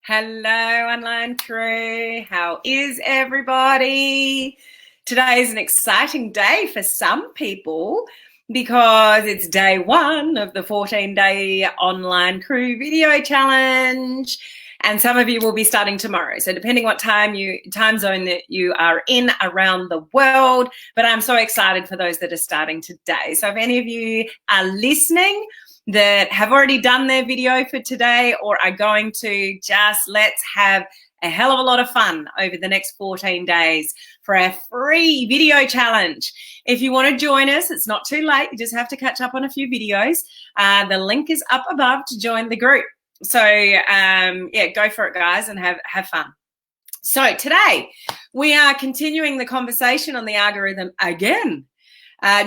Hello, online crew. How is everybody? Today is an exciting day for some people because it's day one of the 14-day online crew video challenge. And some of you will be starting tomorrow. So depending what time zone that you are in around the world, but I'm so excited for those that are starting today. So if any of you are listening that have already done their video for today or are going to, just let's have a hell of a lot of fun over the next 14 days for our free video challenge. If you want to join us, it's not too late. You just have to catch up on a few videos. The link is up above to join the group. So yeah, go for it, guys, and have fun. So today we are continuing the conversation on the algorithm again.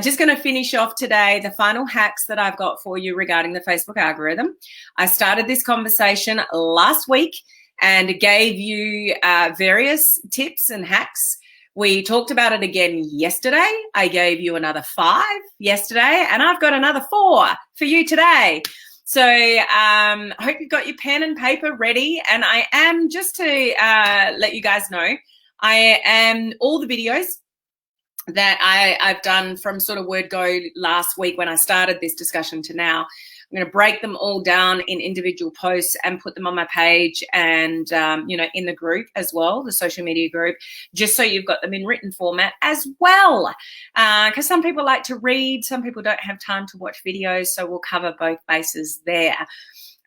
Just going to finish off today the final hacks that I've got for you regarding the Facebook algorithm. I started this conversation last week and gave you various tips and hacks. We talked about it again yesterday. I gave you another 5 yesterday, and I've got another 4 for you today. So I hope you've got your pen and paper ready. And I am, just to let you guys know, I am all the videos that I've done from sort of word go last week when I started this discussion to now. I'm going to break them all down in individual posts and put them on my page and, in the group as well, the social media group, just so you've got them in written format as well. Because some people like to read, some people don't have time to watch videos, so we'll cover both bases there.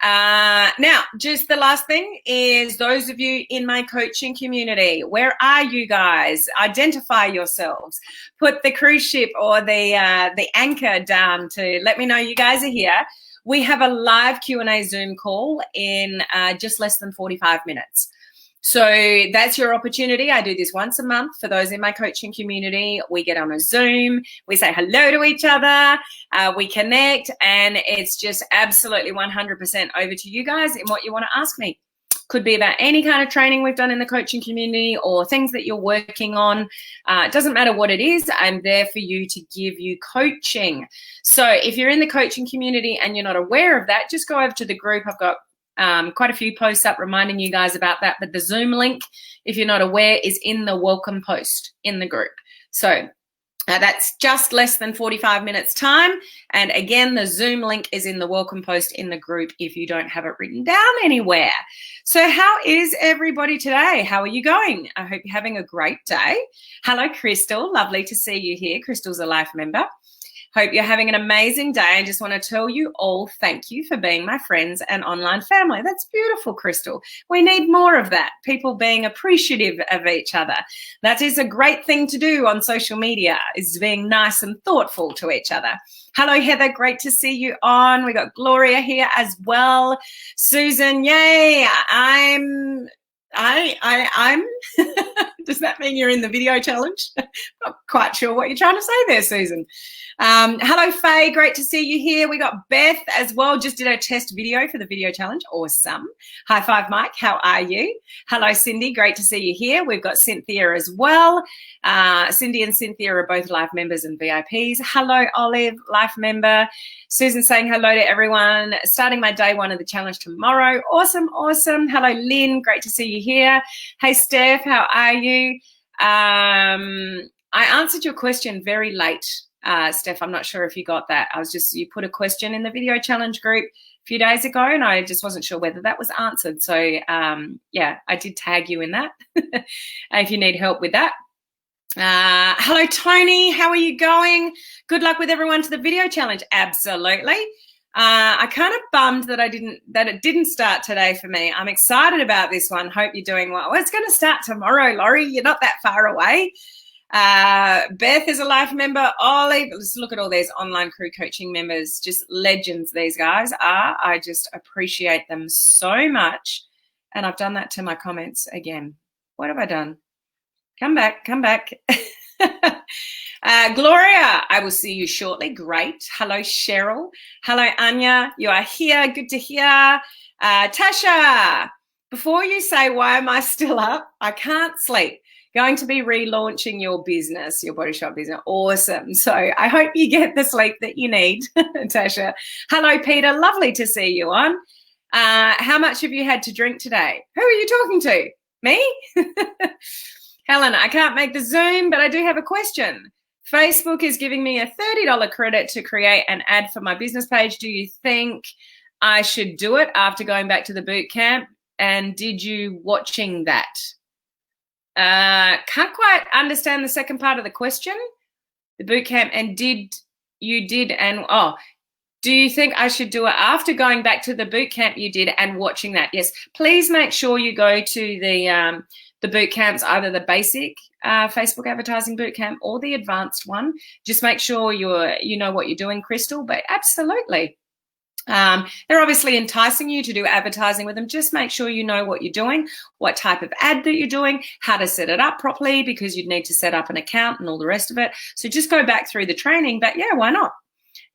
Now, just the last thing is those of you in my coaching community, where are you guys? Identify yourselves. Put the cruise ship or the anchor down to let me know you guys are here. We have a live Q&A Zoom call in just less than 45 minutes. So that's your opportunity. I do this once a month for those in my coaching community. We get on a Zoom, we say hello to each other, we connect, and it's just absolutely 100% over to you guys in what you want to ask me. Could be about any kind of training we've done in the coaching community or things that you're working on. It doesn't matter what it is. I'm there for you to give you coaching. So if you're in the coaching community and you're not aware of that, just go over to the group. I've got quite a few posts up reminding you guys about that. But the Zoom link, if you're not aware, is in the welcome post in the group. So that's just less than 45 minutes time. And again, the Zoom link is in the welcome post in the group if you don't have it written down anywhere. So how is everybody today? How are you going? I hope you're having a great day. Hello, Crystal. Lovely to see you here. Crystal's a life member. Hope you're having an amazing day. I just want to tell you all thank you for being my friends and online family. That's beautiful, Crystal. We need more of that, people being appreciative of each other. That is a great thing to do on social media, is being nice and thoughtful to each other. Hello, Heather. Great to see you on. We got Gloria here as well. Susan, yay. I'm does that mean you're in the video challenge? Not quite sure what you're trying to say there, Susan. Hello, Faye. Great to see you here. We got Beth as well. Just did a test video for the video challenge. Awesome. High five, Mike. How are you? Hello, Cindy. Great to see you here. We've got Cynthia as well. Cindy and Cynthia are both live members and VIPs. Hello, Olive, life member. Susan saying hello to everyone. Starting my day one of the challenge tomorrow. Awesome, awesome. Hello, Lynn. Great to see you here. Hey, Steph. How are you? I answered your question very late. Steph, I'm not sure if you got that. You put a question in the video challenge group a few days ago and I just wasn't sure whether that was answered. So yeah, I did tag you in that if you need help with that. Hello, Tony. How are you going? Good luck with everyone to the video challenge. Absolutely. I kind of bummed that it didn't start today for me. I'm excited about this one. Hope you're doing well. It's going to start tomorrow, Laurie. You're not that far away. Beth is a life member. Ollie, let's look at all these online crew coaching members. Just legends, these guys are. I just appreciate them so much. And I've done that to my comments again. What have I done? Come back. Gloria, I will see you shortly. Great. Hello, Cheryl. Hello, Anya. You are here. Good to hear. Tasha, before you say, why am I still up? I can't sleep. Going to be relaunching your business, your body shop business. Awesome. So I hope you get the sleep that you need, Tasha. Hello, Peter. Lovely to see you on. How much have you had to drink today? Who are you talking to? Me? Helen, I can't make the Zoom, but I do have a question. Facebook is giving me a $30 credit to create an ad for my business page. Do you think I should do it after going back to the boot camp? And did you watching that? Can't quite understand the second part of the question. The boot camp, and do you think I should do it after going back to the boot camp you did and watching that? Yes, please make sure you go to the boot camps, either the basic Facebook advertising boot camp or the advanced one. Just make sure you know what you're doing, Crystal, but absolutely. They're obviously enticing you to do advertising with them. Just make sure you know what you're doing, what type of ad that you're doing, how to set it up properly, because you'd need to set up an account and all the rest of it. So just go back through the training, but yeah, why not?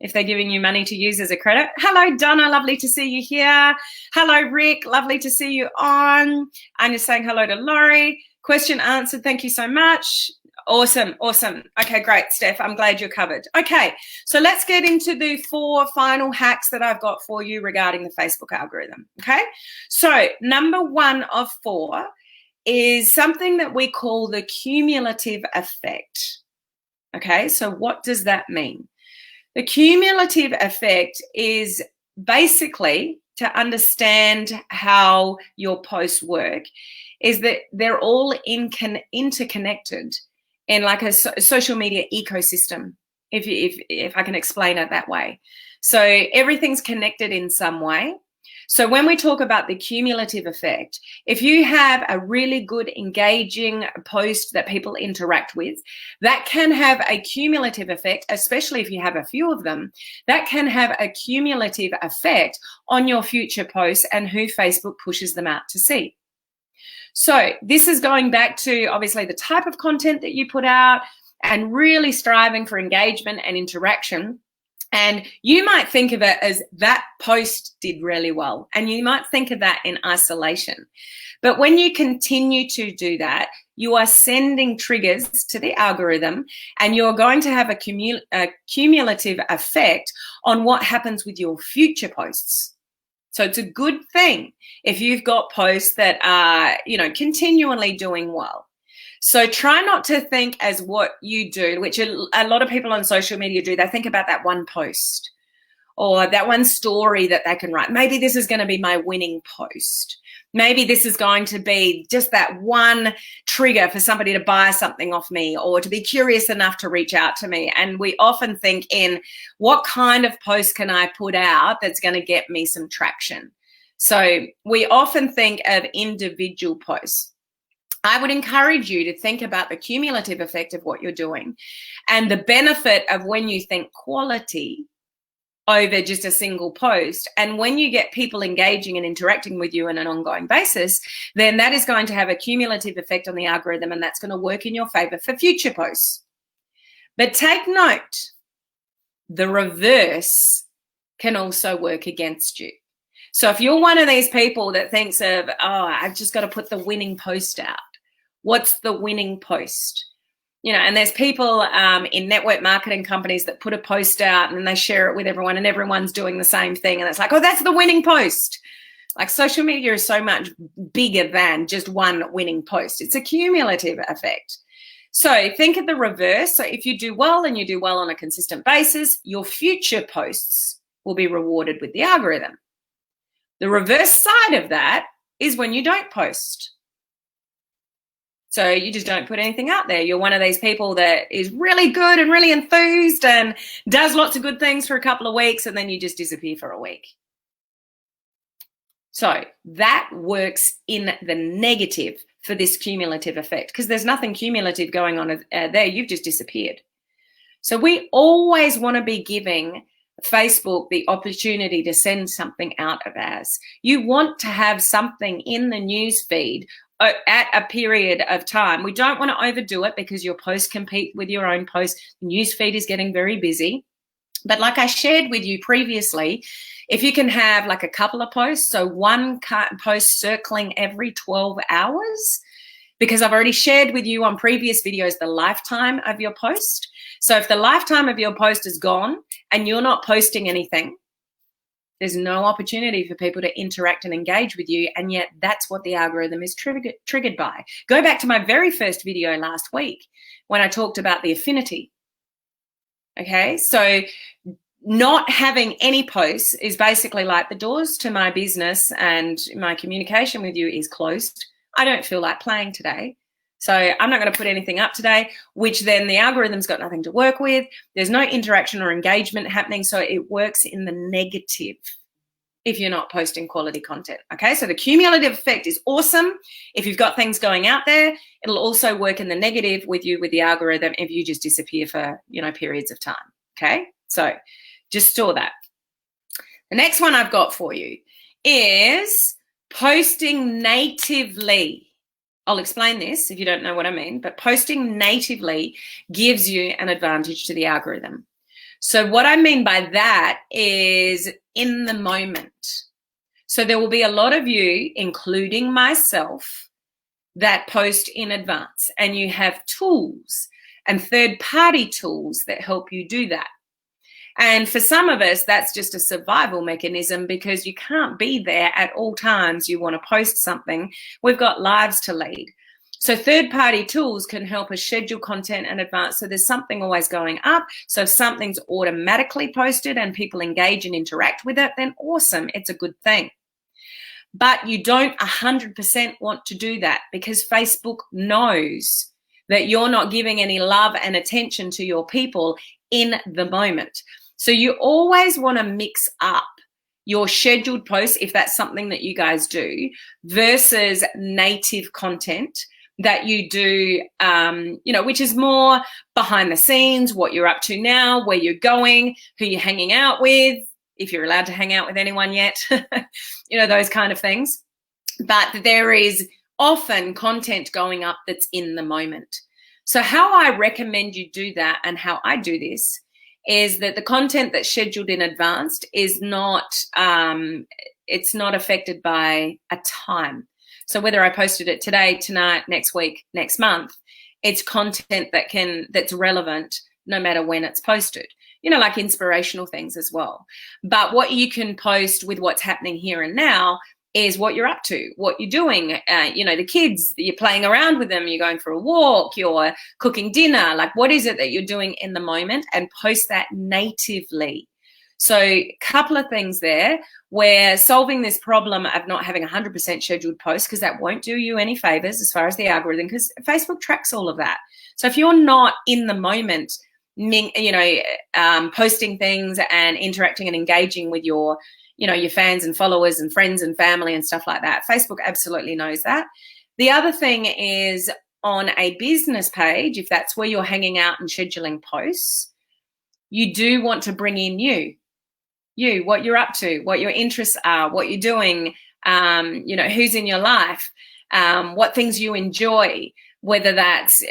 If they're giving you money to use as a credit. Hello, Donna, lovely to see you here. Hello, Rick, lovely to see you on. I'm just saying hello to Laurie. Question answered, thank you so much. Awesome, awesome. Okay, great, Steph. I'm glad you're covered. Okay, so let's get into the 4 final hacks that I've got for you regarding the Facebook algorithm, okay? So number 1 of 4 is something that we call the cumulative effect, okay? So what does that mean? The cumulative effect is basically, to understand how your posts work, is that they're all interconnected in like a social media ecosystem, if I can explain it that way. So everything's connected in some way. So when we talk about the cumulative effect, if you have a really good engaging post that people interact with, that can have a cumulative effect, especially if you have a few of them, that can have a cumulative effect on your future posts and who Facebook pushes them out to see. So this is going back to obviously the type of content that you put out and really striving for engagement and interaction. And you might think of it as that post did really well, and you might think of that in isolation. But when you continue to do that, you are sending triggers to the algorithm, and you're going to have a cumulative effect on what happens with your future posts. So it's a good thing if you've got posts that are, continually doing well. So try not to think as what you do, which a lot of people on social media do. They think about that one post or that one story that they can write. Maybe this is going to be my winning post. Maybe this is going to be just that one trigger for somebody to buy something off me or to be curious enough to reach out to me. And we often think in what kind of post can I put out that's going to get me some traction? So we often think of individual posts. I would encourage you to think about the cumulative effect of what you're doing and the benefit of when you think quality over just a single post. And when you get people engaging and interacting with you on an ongoing basis, then that is going to have a cumulative effect on the algorithm, and that's going to work in your favor for future posts. But take note, the reverse can also work against you. So if you're one of these people that thinks of, I've just got to put the winning post out. What's the winning post? And there's people in network marketing companies that put a post out and they share it with everyone and everyone's doing the same thing. And it's like, that's the winning post. Like social media is so much bigger than just one winning post. It's a cumulative effect. So think of the reverse. So if you do well and you do well on a consistent basis, your future posts will be rewarded with the algorithm. The reverse side of that is when you don't post. So you just don't put anything out there. You're one of these people that is really good and really enthused and does lots of good things for a couple of weeks, and then you just disappear for a week. So that works in the negative for this cumulative effect, because there's nothing cumulative going on there. You've just disappeared. So we always want to be giving Facebook the opportunity to send something out of ours. You want to have something in the news feed at a period of time. We don't want to overdo it because your posts compete with your own post. The news feed is getting very busy. But like I shared with you previously, if you can have like a couple of posts, so one post circling every 12 hours, because I've already shared with you on previous videos the lifetime of your post. So if the lifetime of your post is gone and you're not posting anything, There's no opportunity for people to interact and engage with you, and yet that's what the algorithm is triggered by. Go back to my very first video last week when I talked about the affinity. Okay, so not having any posts is basically like the doors to my business and my communication with you is closed. I don't feel like playing today. So I'm not going to put anything up today, which then the algorithm's got nothing to work with. There's no interaction or engagement happening. So it works in the negative if you're not posting quality content. Okay, so the cumulative effect is awesome. If you've got things going out there, it'll also work in the negative with you, with the algorithm, if you just disappear for, periods of time. Okay, so just store that. The next one I've got for you is posting natively. I'll explain this if you don't know what I mean, but posting natively gives you an advantage to the algorithm. So what I mean by that is in the moment. So there will be a lot of you, including myself, that post in advance, and you have tools and third-party tools that help you do that. And for some of us, that's just a survival mechanism because you can't be there at all times. You want to post something. We've got lives to lead. So third-party tools can help us schedule content in advance. So there's something always going up. So if something's automatically posted and people engage and interact with it, then awesome. It's a good thing. But you don't 100% want to do that because Facebook knows that you're not giving any love and attention to your people in the moment. So you always want to mix up your scheduled posts, if that's something that you guys do, versus native content that you do, which is more behind the scenes, what you're up to now, where you're going, who you're hanging out with, if you're allowed to hang out with anyone yet, those kind of things. But there is often content going up that's in the moment. So how I recommend you do that and how I do this is that the content that's scheduled in advance is not, it's not affected by a time. So whether I posted it today, tonight, next week, next month, it's content that's relevant no matter when it's posted, like inspirational things as well. But what you can post with what's happening here and now is what you're up to, what you're doing, the kids, you're playing around with them, you're going for a walk, you're cooking dinner, like what is it that you're doing in the moment, and post that natively. So a couple of things there. We're solving this problem of not having 100% scheduled posts because that won't do you any favors as far as the algorithm, because Facebook tracks all of that. So if you're not in the moment, posting things and interacting and engaging with your fans and followers and friends and family and stuff like that, Facebook absolutely knows that. The other thing is on a business page, if that's where you're hanging out and scheduling posts, you do want to bring in what you're up to, what your interests are, what you're doing, who's in your life, what things you enjoy, whether that's,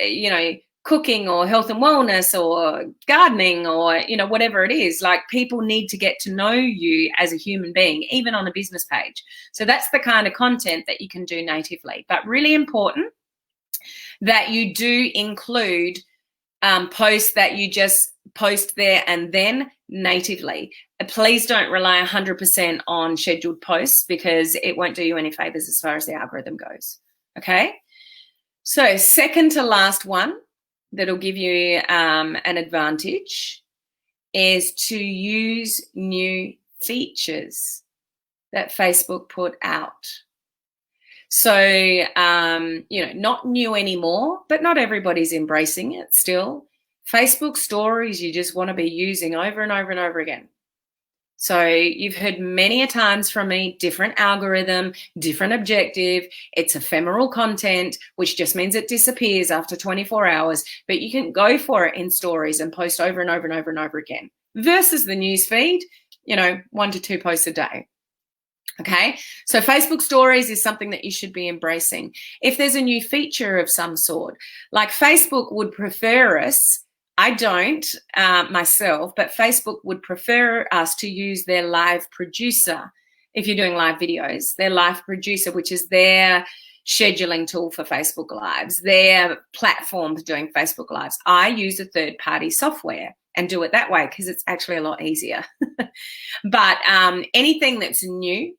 cooking or health and wellness or gardening or, whatever it is. Like, people need to get to know you as a human being, even on a business page. So that's the kind of content that you can do natively. But really important that you do include posts that you just post there and then natively. Please don't rely 100% on scheduled posts because it won't do you any favors as far as the algorithm goes. Okay? So second to last one that'll give you an advantage is to use new features that Facebook put out. So, not new anymore, but not everybody's embracing it still. Facebook stories you just want to be using over and over and over again. So you've heard many a times from me, different algorithm, different objective. It's ephemeral content, which just means it disappears after 24 hours, but you can go for it in stories and post over and over and over and over again versus the news feed, 1 to 2 posts a day. Okay, so Facebook stories is something that you should be embracing. If there's a new feature of some sort, like Facebook would prefer us, I don't myself, but Facebook would prefer us to use their live producer. If you're doing live videos, their live producer, which is their scheduling tool for Facebook Lives, their platform for doing Facebook Lives. I use a third-party software and do it that way because it's actually a lot easier. But anything that's new,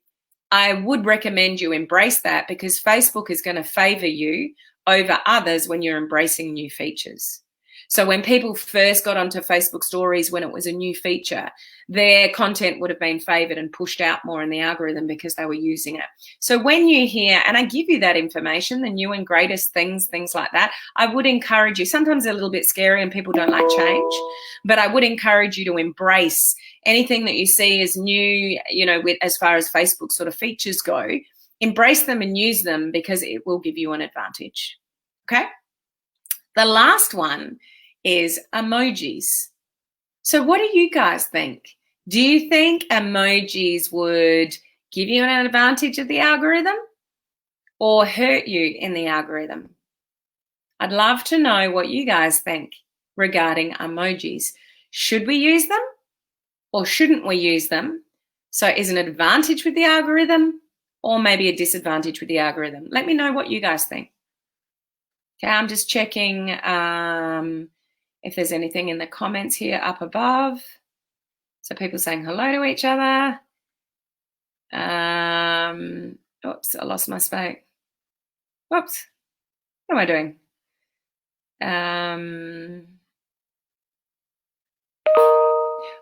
I would recommend you embrace that because Facebook is going to favor you over others when you're embracing new features. So when people first got onto Facebook stories when it was a new feature, their content would have been favored and pushed out more in the algorithm because they were using it. So when you hear, and I give you that information, the new and greatest things like that, I would encourage you, sometimes they're a little bit scary and people don't like change, but I would encourage you to embrace anything that you see as new, you know, with as far as Facebook sort of features go, embrace them and use them because it will give you an advantage. Okay? The last one is emojis. So what do you guys think? Do you think emojis would give you an advantage of the algorithm or hurt you in the algorithm? I'd love to know what you guys think regarding emojis. Should we use them or shouldn't we use them? So is an advantage with the algorithm or maybe a disadvantage with the algorithm? Let me know what you guys think. Okay, I'm just checking if there's anything in the comments here up above. So people saying hello to each other. Oops, I lost my space. Whoops, what am I doing?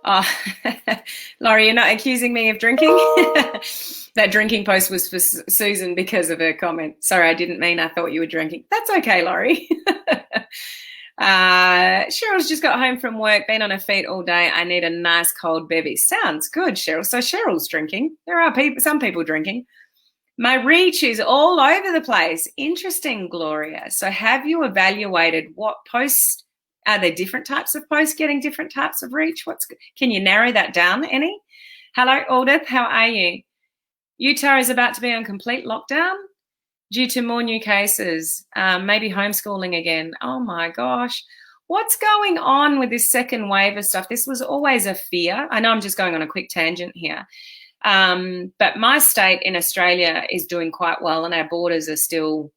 Oh, Laurie, you're not accusing me of drinking? That drinking post was for Susan because of her comment. Sorry, I didn't mean I thought you were drinking. That's okay, Laurie. Cheryl's just got home from work, been on her feet all day. I need a nice cold bevy. Sounds good, Cheryl. So Cheryl's drinking. There are some people drinking. My reach is all over the place. Interesting, Gloria. So have you evaluated what posts? Are there different types of posts getting different types of reach? Can you narrow that down any? Hello, Aldith. How are you? Utah is about to be on complete lockdown due to more new cases, maybe homeschooling again. Oh my gosh. What's going on with this second wave of stuff? This was always a fear. I know I'm just going on a quick tangent here. But my state in Australia is doing quite well and our borders are still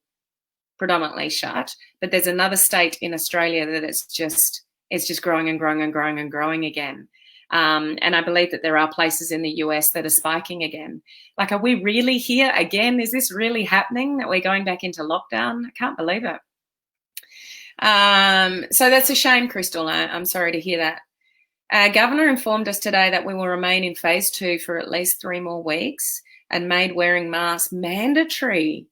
predominantly shut. But there's another state in Australia that it's just growing and growing and growing and growing again. And I believe that there are places in the US that are spiking again. Like, are we really here again? Is this really happening that we're going back into lockdown? I can't believe it. So that's a shame, Crystal. I'm sorry to hear that. Governor informed us today that we will remain in phase 2 for at least 3 more weeks and made wearing masks mandatory,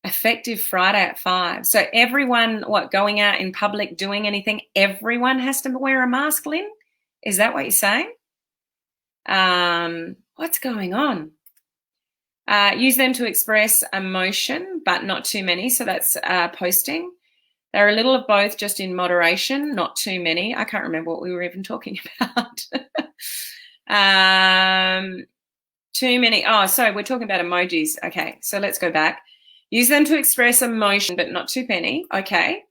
effective Friday at 5. So everyone, going out in public, doing anything, everyone has to wear a mask, Lynn? Is that what you're saying? What's going on? Use them to express emotion, but not too many. So that's posting. They're a little of both, just in moderation, not too many. I can't remember what we were even talking about. Too many. Oh, so we're talking about emojis. Okay, so let's go back. Use them to express emotion, but not too many. Okay.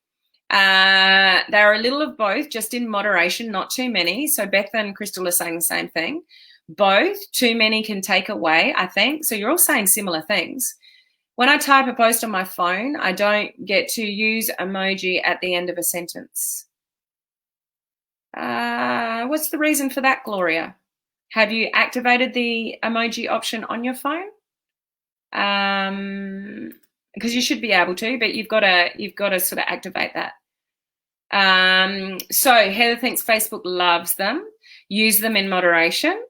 They're a little of both, just in moderation, not too many. So Beth and Crystal are saying the same thing. Both, too many can take away, I think. So you're all saying similar things. When I type a post on my phone, I don't get to use emoji at the end of a sentence. What's the reason for that, Gloria? Have you activated the emoji option on your phone? Because you should be able to, but you've got to sort of activate that. So Heather thinks Facebook loves them. Use them in moderation.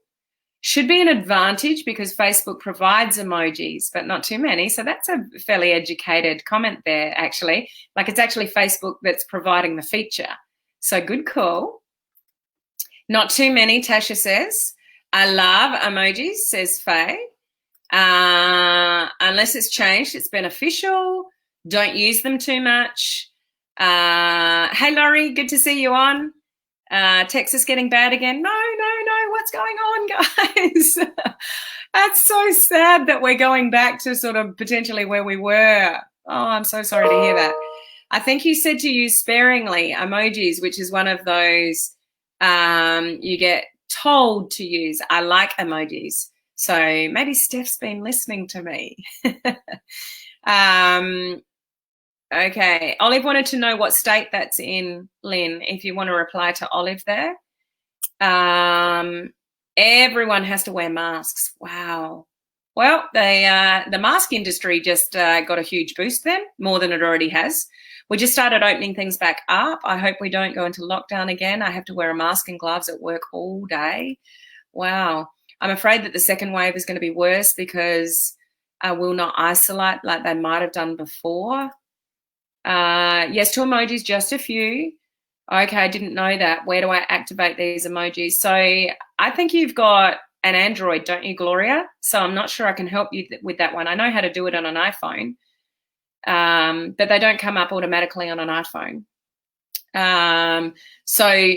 Should be an advantage because Facebook provides emojis, but not too many. So that's a fairly educated comment there, actually. Like, it's actually Facebook that's providing the feature. So good call. Not too many, Tasha says. I love emojis, says Faye. Unless it's changed, it's beneficial. Don't use them too much. Hey, Laurie, good to see you on. Texas getting bad again. No. What's going on, guys? That's so sad that we're going back to sort of potentially where we were. Oh, I'm so sorry to hear that. I think you said to use sparingly emojis, which is one of those you get told to use. I like emojis. So maybe Steph's been listening to me. Okay. Olive wanted to know what state that's in, Lynn, if you want to reply to Olive there. Everyone has to wear masks. Wow. Well, the mask industry just got a huge boost then, more than it already has. We just started opening things back up. I hope we don't go into lockdown again. I have to wear a mask and gloves at work all day. Wow. I'm afraid that the second wave is going to be worse because we'll not isolate like they might have done before. Yes, to emojis, just a few. Okay, I didn't know that. Where do I activate these emojis? So I think you've got an Android, don't you, Gloria? So I'm not sure I can help you with that one. I know how to do it on an iPhone, but they don't come up automatically on an iPhone. So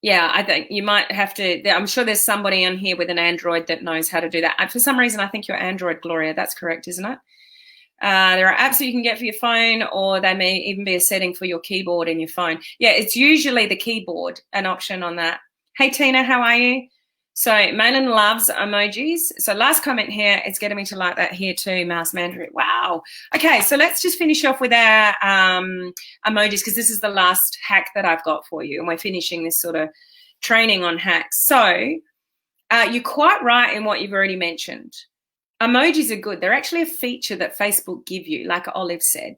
yeah, I think you might have to, I'm sure there's somebody on here with an Android that knows how to do that. For some reason, I think you're Android, Gloria. That's correct, isn't it? There are apps that you can get for your phone, or they may even be a setting for your keyboard in your phone. Yeah, it's usually the keyboard, an option on that. Hey, Tina, how are you? So Malin loves emojis. So last comment here, it's getting me to like that here too, Mouse Mandarin. Wow. Okay, so let's just finish off with our emojis, because this is the last hack that I've got for you, and we're finishing this sort of training on hacks. So you're quite right in what you've already mentioned. Emojis are good. They're actually a feature that Facebook give you, like Olive said.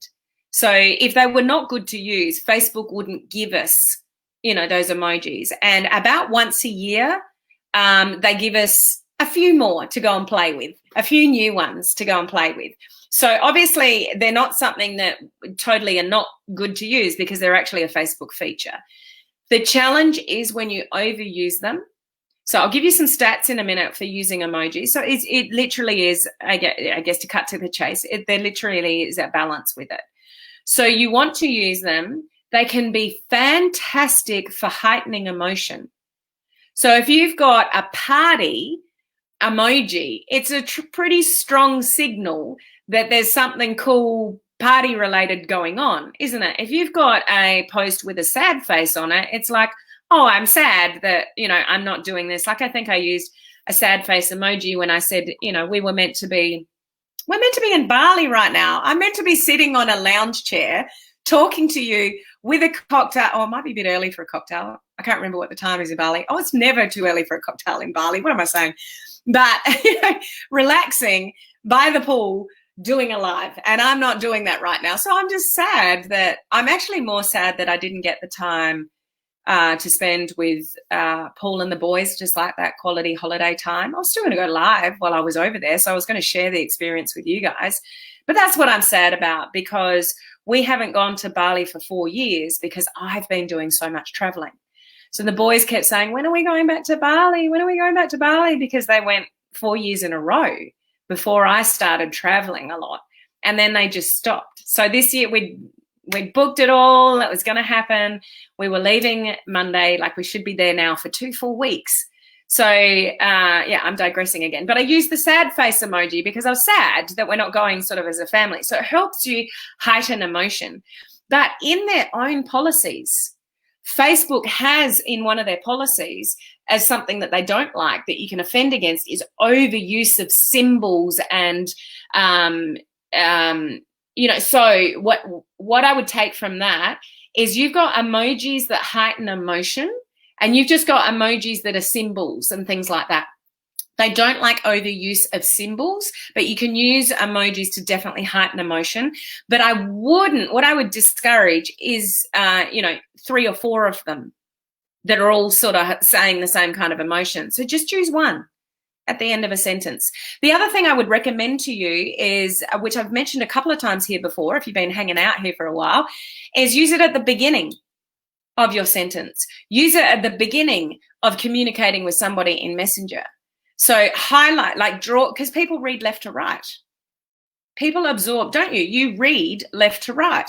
So if they were not good to use, Facebook wouldn't give us, those emojis. And about once a year, they give us a few more to go and play with, a few new ones to go and play with. So obviously they're not something that totally are not good to use, because they're actually a Facebook feature. The challenge is when you overuse them. So I'll give you some stats in a minute for using emojis. So it literally is, I guess, to cut to the chase, there literally is a balance with it. So you want to use them. They can be fantastic for heightening emotion. So if you've got a party emoji, it's a pretty strong signal that there's something cool party related going on, isn't it? If you've got a post with a sad face on it, it's like, oh, I'm sad that, I'm not doing this. Like, I think I used a sad face emoji when I said, we're meant to be in Bali right now. I'm meant to be sitting on a lounge chair talking to you with a cocktail. Oh, it might be a bit early for a cocktail. I can't remember what the time is in Bali. Oh, it's never too early for a cocktail in Bali. What am I saying? But relaxing by the pool, doing a live. And I'm not doing that right now. So I'm just sad that I'm actually more sad that I didn't get the time to spend with Paul and the boys, just like that quality holiday time. I was still going to go live while I was over there, so I was going to share the experience with you guys. But that's what I'm sad about, because we haven't gone to Bali for 4 years because I've been doing so much traveling. So the boys kept saying, when are we going back to Bali? When are we going back to Bali? Because they went 4 years in a row before I started traveling a lot. And then they just stopped. So this year we'd booked it all. It was going to happen. We were leaving Monday, like we should be there now for 2 full weeks. So, yeah, I'm digressing again. But I used the sad face emoji because I was sad that we're not going sort of as a family. So it helps you heighten emotion. But in their own policies, Facebook has in one of their policies as something that they don't like that you can offend against is overuse of symbols and so what I would take from that is you've got emojis that heighten emotion, and you've just got emojis that are symbols and things like that. They don't like overuse of symbols, but you can use emojis to definitely heighten emotion. But what I would discourage is, 3 or 4 of them that are all sort of saying the same kind of emotion. So just choose one at the end of a sentence. The other thing I would recommend to you is, which I've mentioned a couple of times here before, if you've been hanging out here for a while, is use it at the beginning of your sentence. Use it at the beginning of communicating with somebody in Messenger. So highlight, like draw, because people read left to right. People absorb, don't you? You read left to right.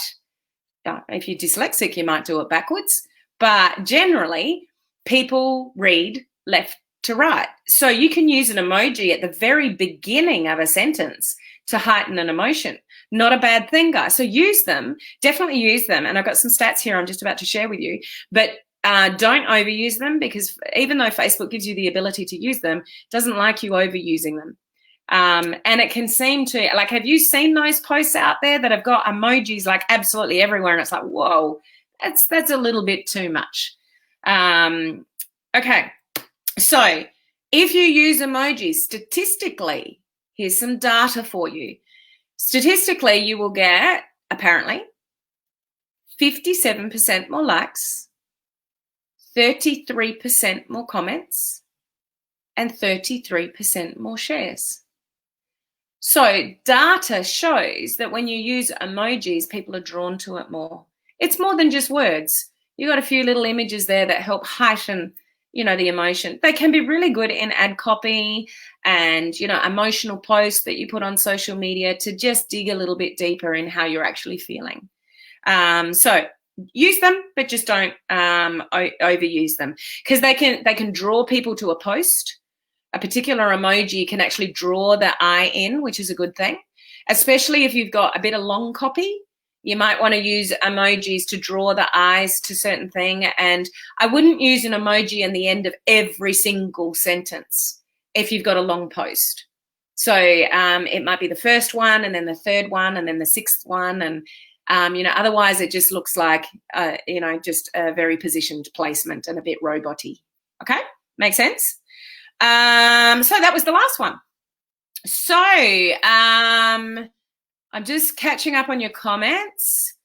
If you're dyslexic, you might do it backwards, but generally people read left to right. So you can use an emoji at the very beginning of a sentence to heighten an emotion. Not a bad thing, guys. So use them, definitely use them. And I've got some stats here I'm just about to share with you, but don't overuse them, because even though Facebook gives you the ability to use them, it doesn't like you overusing them. And it can seem to, like, have you seen those posts out there that have got emojis like absolutely everywhere? And it's like, whoa, that's a little bit too much. Okay, so if you use emojis, statistically, here's some data for you. Statistically, you will get, apparently, 57% more likes, 33% more comments, and 33% more shares. So data shows that when you use emojis, people are drawn to it more. It's more than just words. You've got a few little images there that help heighten, you know, the emotion. They can be really good in ad copy and, you know, emotional posts that you put on social media to just dig a little bit deeper in how you're actually feeling. So use them, but just don't overuse them, because they can draw people to a post. A particular emoji can actually draw the eye in, which is a good thing, especially if you've got a bit of long copy. You might want to use emojis to draw the eyes to certain thing. And I wouldn't use an emoji in the end of every single sentence if you've got a long post. So it might be the first one and then the third one and then the sixth one. And, you know, otherwise it just looks like, you know, just a very positioned placement and a bit robot-y. Okay? Make sense? So that was the last one. So I'm just catching up on your comments.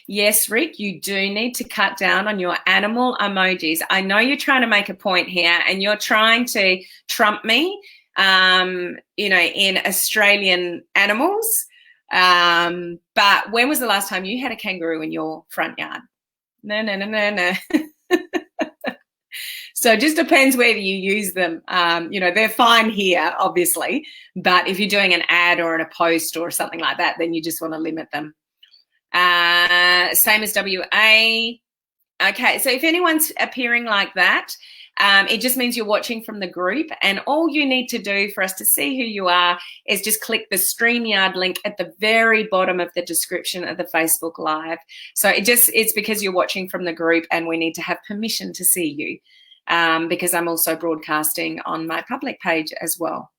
Yes, Rick, you do need to cut down on your animal emojis. I know you're trying to make a point here and you're trying to trump me, you know, in Australian animals. But when was the last time you had a kangaroo in your front yard? No. So it just depends whether you use them. You know, they're fine here, obviously, but if you're doing an ad or in a post or something like that, then you just want to limit them. Same as WA. Okay, so if anyone's appearing like that, it just means you're watching from the group, and all you need to do for us to see who you are is just click the StreamYard link at the very bottom of the description of the Facebook Live. So it's because you're watching from the group and we need to have permission to see you. Because I'm also broadcasting on my public page as well.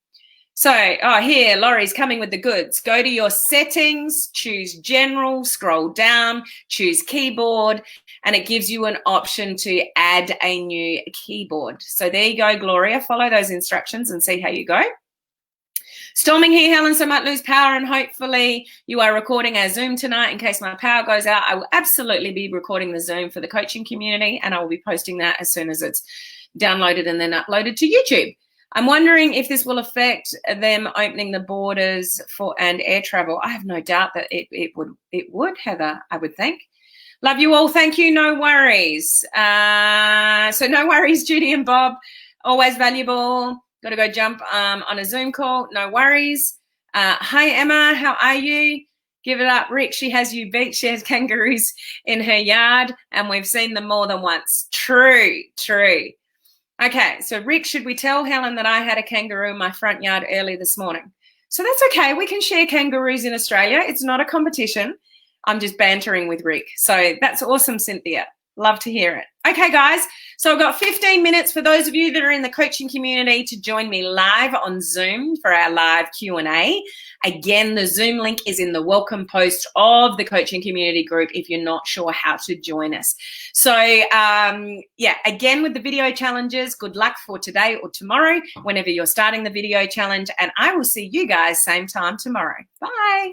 So, here, Laurie's coming with the goods. Go to your settings, choose general, scroll down, choose keyboard, and it gives you an option to add a new keyboard. So there you go, Gloria. Follow those instructions and see how you go. Storming here, Helen, so might lose power, and hopefully you are recording our Zoom tonight in case my power goes out. I will absolutely be recording the Zoom for the coaching community, and I will be posting that as soon as it's downloaded and then uploaded to YouTube. I'm wondering if this will affect them opening the borders and air travel. I have no doubt that it would, Heather, I would think. Love you all. Thank you. No worries. So no worries, Judy and Bob. Always valuable. Got to go jump on a Zoom call. No worries. Hi, Emma. How are you? Give it up, Rick. She has you beat. She has kangaroos in her yard, and we've seen them more than once. True. Okay, so Rick, should we tell Helen that I had a kangaroo in my front yard early this morning? So that's okay. We can share kangaroos in Australia. It's not a competition. I'm just bantering with Rick. So that's awesome, Cynthia. Love to hear it. Okay, guys, so I've got 15 minutes for those of you that are in the coaching community to join me live on Zoom for our live Q&A. Again, the Zoom link is in the welcome post of the coaching community group if you're not sure how to join us. So, yeah, again, with the video challenges, good luck for today or tomorrow, whenever you're starting the video challenge, and I will see you guys same time tomorrow. Bye.